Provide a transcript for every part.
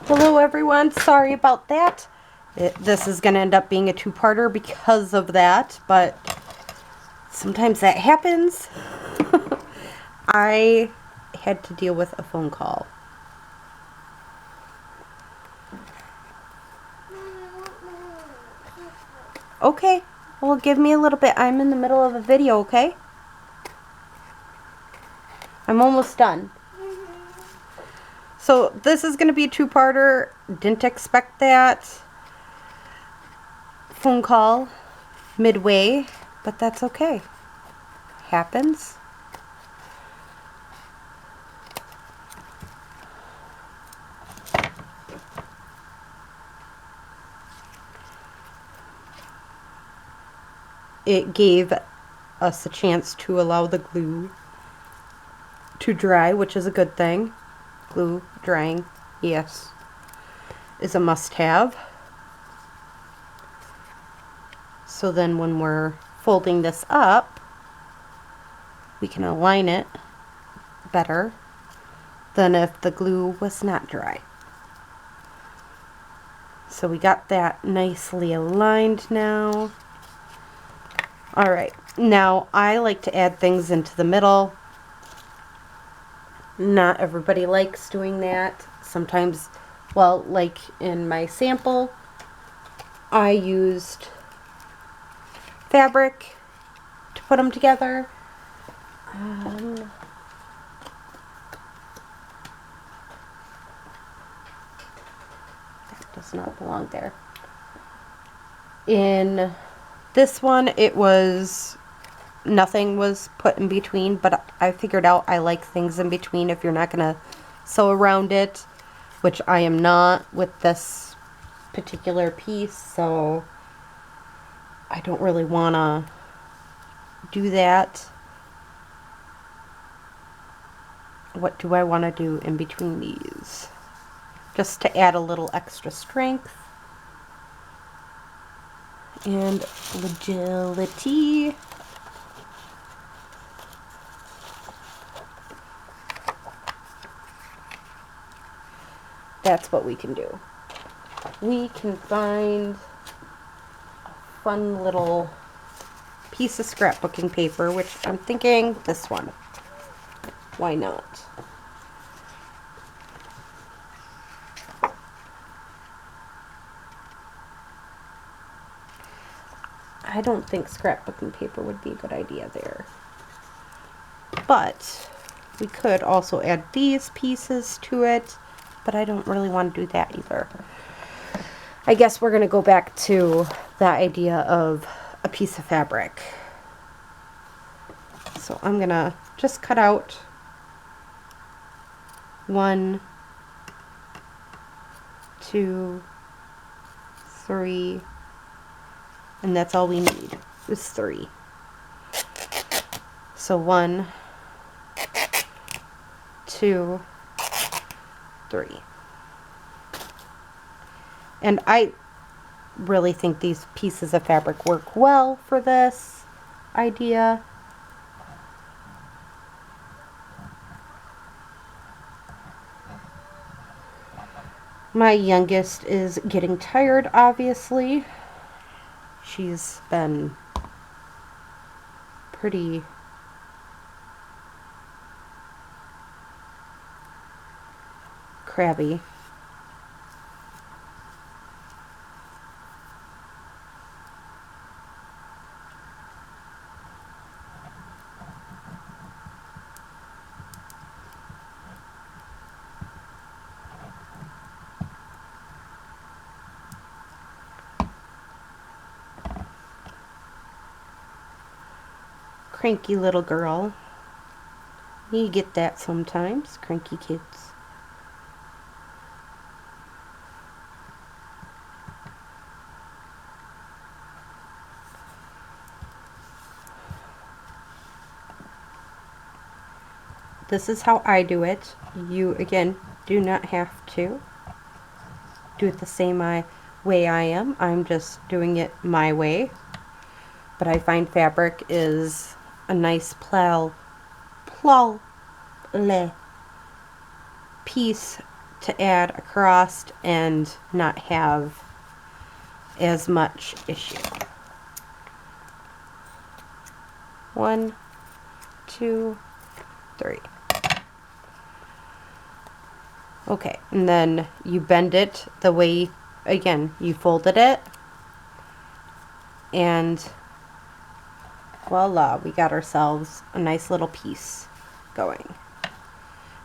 Hello everyone, sorry about that. This is going to end up being a two-parter because of that, but sometimes that happens. I had to deal with a phone call. Okay, well give me a little bit. I'm in the middle of a video, okay? I'm almost done. So this is going to be a two-parter. Didn't expect that phone call midway, but that's okay. Happens. It gave us a chance to allow the glue to dry, which is a good thing. Glue drying, yes, is a must-have. So then when we're folding this up, we can align it better than if the glue was not dry. So we got that nicely aligned now. Alright, now I like to add things into the middle. Not everybody likes doing that. Sometimes, well, like in my sample, I used fabric to put them together. That does not belong there. In this one, it was nothing was put in between, but I figured out I like things in between if you're not going to sew around it, which I am not with this particular piece, so I don't really want to do that. What do I want to do in between these? Just to add a little extra strength and agility. That's what we can do. We can find a fun little piece of scrapbooking paper, which I'm thinking this one. Why not? I don't think scrapbooking paper would be a good idea there. But we could also add these pieces to it, but I don't really want to do that either. I guess we're going to go back to the idea of a piece of fabric. So I'm going to just cut out 1, 2, 3, and that's all we need is 3. So 1, 2, 3. And I really think these pieces of fabric work well for this idea. My youngest is getting tired, obviously. She's been pretty crabby. Cranky little girl. You get that sometimes, cranky kids. This is how I do it. You, again, do not have to do it the same way I am. I'm just doing it my way. But I find fabric is a nice piece to add across and not have as much issue. 1, 2, 3. Okay, and then you bend it the way, again, you folded it, and voila, we got ourselves a nice little piece going.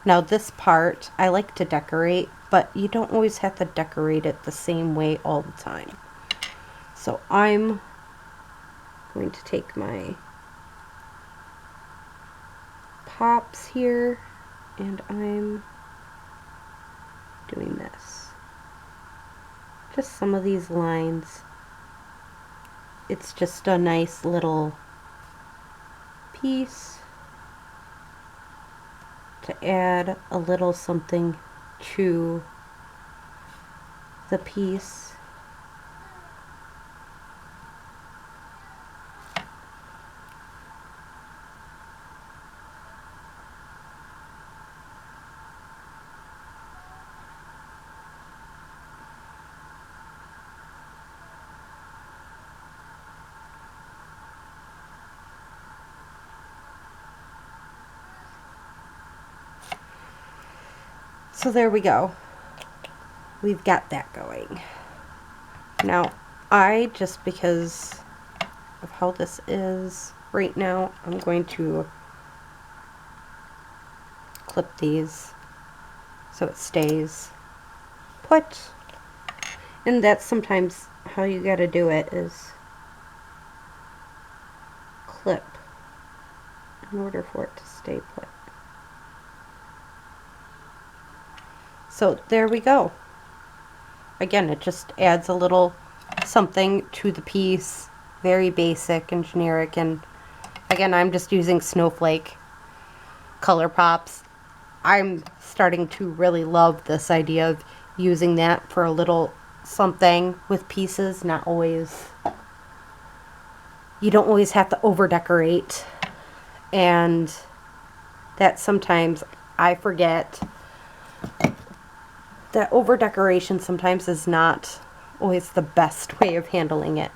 Now this part, I like to decorate, but you don't always have to decorate it the same way all the time. So I'm going to take my pops here, and I'm doing this. Just some of these lines. It's just a nice little piece to add a little something to the piece. So there we go. We've got that going. Now, just because of how this is right now, I'm going to clip these so it stays put. And that's sometimes how you gotta do it, is clip in order for it to stay put. So there we go. Again, it just adds a little something to the piece. Very basic and generic. And again, I'm just using snowflake color pops. I'm starting to really love this idea of using that for a little something with pieces. Not always, you don't always have to over decorate. And that sometimes I forget that over decoration sometimes is not always the best way of handling it.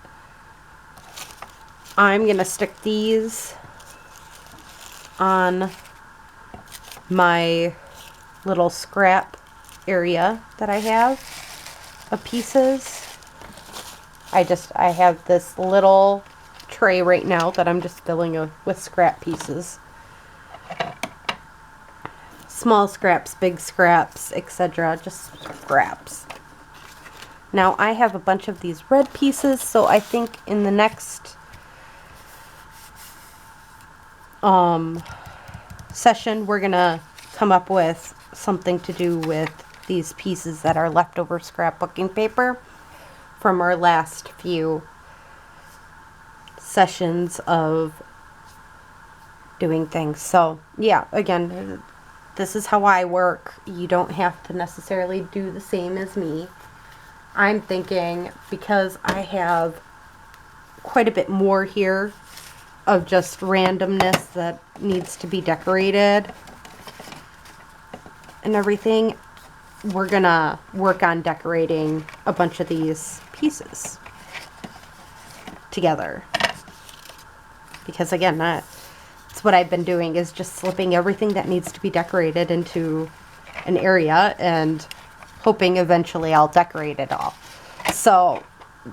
I'm gonna stick these on my little scrap area that I have of pieces. I have this little tray right now that I'm just filling with scrap pieces. Small scraps, big scraps, etc. Just scraps. Now I have a bunch of these red pieces, so I think in the next session we're gonna come up with something to do with these pieces that are leftover scrapbooking paper from our last few sessions of doing things. So yeah, again, this is how I work. You don't have to necessarily do the same as me. I'm thinking, because I have quite a bit more here of just randomness that needs to be decorated and everything, we're gonna work on decorating a bunch of these pieces together. Because again, that's what I've been doing, is just slipping everything that needs to be decorated into an area and hoping eventually I'll decorate it all. So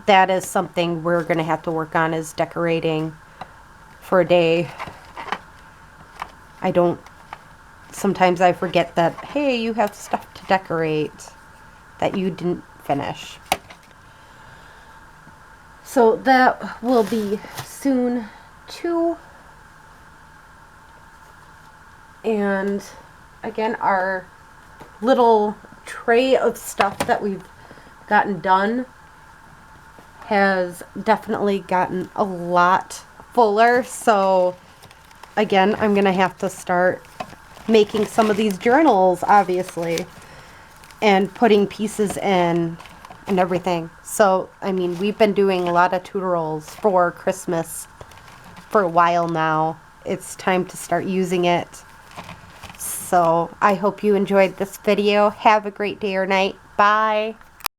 that is something we're going to have to work on, is decorating for a day. Sometimes I forget that, hey, you have stuff to decorate that you didn't finish. So that will be soon too. And again, our little tray of stuff that we've gotten done has definitely gotten a lot fuller. So again, I'm gonna have to start making some of these journals, obviously, and putting pieces in and everything. So I mean, we've been doing a lot of tutorials for Christmas for a while now. It's time to start using it. So I hope you enjoyed this video. Have a great day or night. Bye.